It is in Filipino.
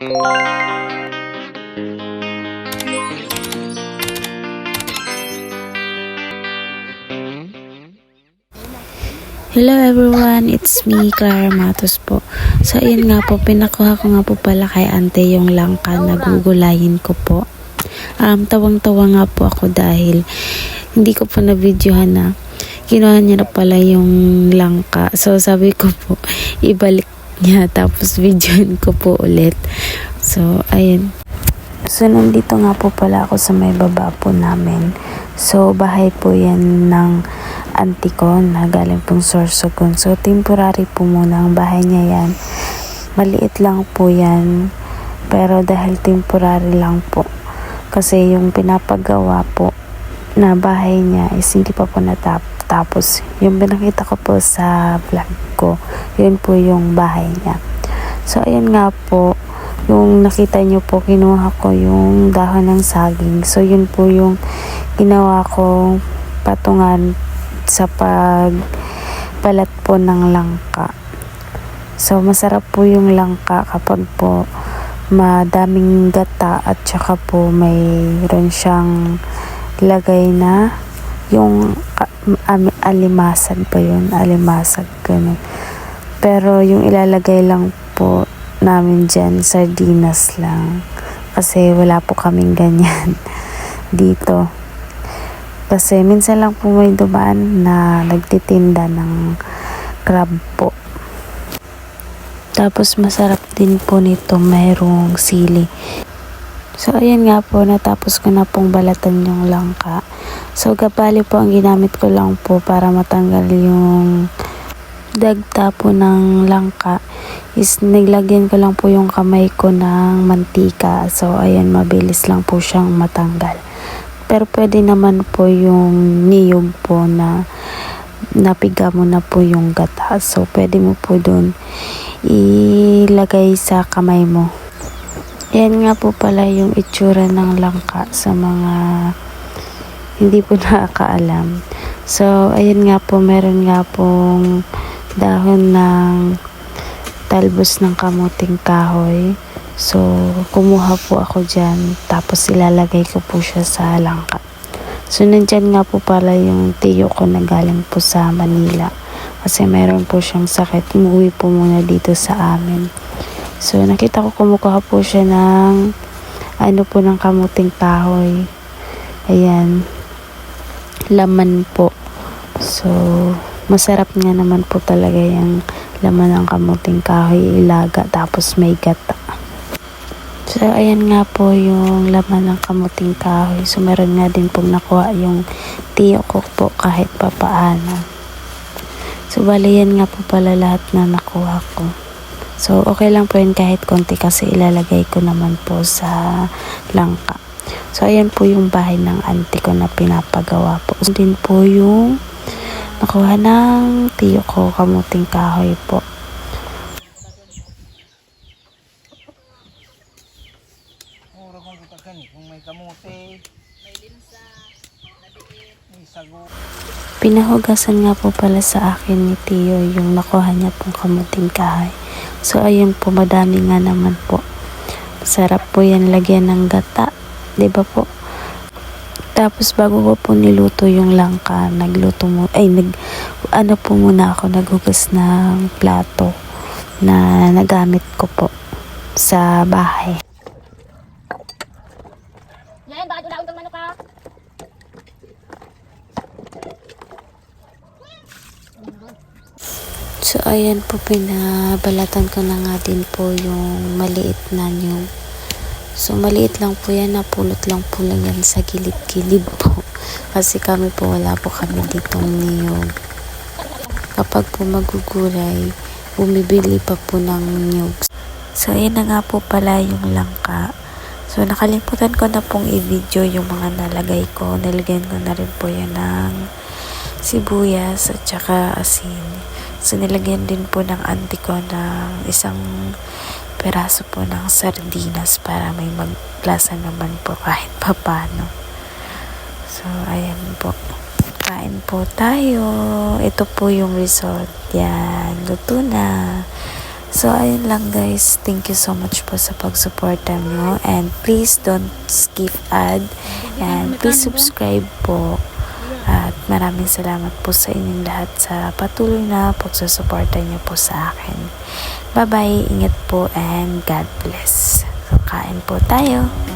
Hello everyone, it's me, Clara Matos po. So ayun nga po, pinakuha ko nga po pala kay ante yung langka na gugulayin ko po. Tawang-tawa nga po ako dahil hindi ko po na-videohan na kinuha niya na pala yung langka. So sabi ko po, ibalik niya tapos videohan ko po ulit. So ayun. So nandito nga po pala ako sa may baba po namin. So bahay po yan ng auntie ko na galing pong Sorsogon. So temporary po muna ang bahay niya yan. Maliit lang po yan. Pero dahil temporary lang po. Kasi yung pinapagawa po na bahay niya is hindi pa po natapos. Yung pinakita ko po sa vlog ko, yun po yung bahay niya. So ayun nga po, yung nakita nyo po, kinuha ko yung dahon ng saging. So yun po yung ginawa ko patungan sa pagbalat po ng langka. So masarap po yung langka kapag po madaming gata at saka po mayroon siyang lagay na yung alimasag pa yun, alimasag ganun. Pero yung ilalagay lang po namin dyan, sardinas lang. Kasi wala po kaming ganyan dito. Kasi minsan lang po may dumaan na nagtitinda ng crab po. Tapos masarap din po nito, mayroong sili. So ayan nga po, natapos ko na pong balatan yung langka. So gabali po ang ginamit ko lang po para matanggal yung dagta po ng langka is niglagyan ko lang po yung kamay ko ng mantika. So ayan, mabilis lang po siyang matanggal. Pero pwede naman po yung niyog po na napiga mo na po yung gata. So pwede mo po dun ilagay sa kamay mo. Yan nga po pala yung itsura ng langka sa mga hindi po nakakaalam. So ayun nga po, meron nga pong dahon ng talbos ng kamuting kahoy. So kumuha po ako dyan, tapos ilalagay ko po siya sa langka. So nandyan nga po pala yung tiyo ko na galing po sa Manila kasi meron po siyang sakit. Umuwi po muna dito sa amin. So nakita ko kumukuha po siya ng ng kamuting kahoy. Ayan, laman po. So masarap nga naman po talaga yung laman ng kamuting kahoy, ilaga tapos may gata. So ayan nga po yung laman ng kamuting kahoy. So meron nga din pong nakuha yung tiyo ko po kahit papaano. So bali yan nga po pala lahat na nakuha ko. So okay lang po yun kahit konti kasi ilalagay ko naman po sa langka. So ayan po yung bahay ng auntie ko na pinapagawa po. So din po yung nakuha ng tiyo ko, kamuting kahoy po. Kung may kamote, may linsa, may sago. Pinahugasan nga po pala sa akin ni tiyo yung nakuha niya pong kamuting kahoy. So ayun po, madami nga naman po. Sarap po yan lagyan ng gata, 'di ba po? Tapos bago ko po niluto yung langka, po muna ako, naghugas ng plato na nagamit ko po sa bahay. Yan, bakit wala untong manok ka? So ayan po, pinabalatan ko na nga din po yung maliit na niyog. So maliit lang po yan, napulot lang po lang yan sa gilid-gilid po. Kasi kami po, wala po kami ditong niyog. Kapag po magugulay, bumibili pa po ng niyog. So ayan na nga po pala yung langka. So nakalimutan ko na pong i-video yung mga nalagay ko. Nalagyan ko na rin po yan ng sibuyas at saka asin. So nilagyan din po ng auntie ko ng isang peraso po ng sardinas para may maglasa naman po kahit papano. So ayan po, kain po tayo. Ito po yung result. Yan, luto na. So, ayun lang guys. Thank you so much po sa pagsuporta nyo. And please don't skip ad. And please subscribe po. At maraming salamat po sa inyong lahat sa patuloy na pagsusuporta nyo po sa akin. Bye-bye. Ingat po and God bless. So, kain po tayo.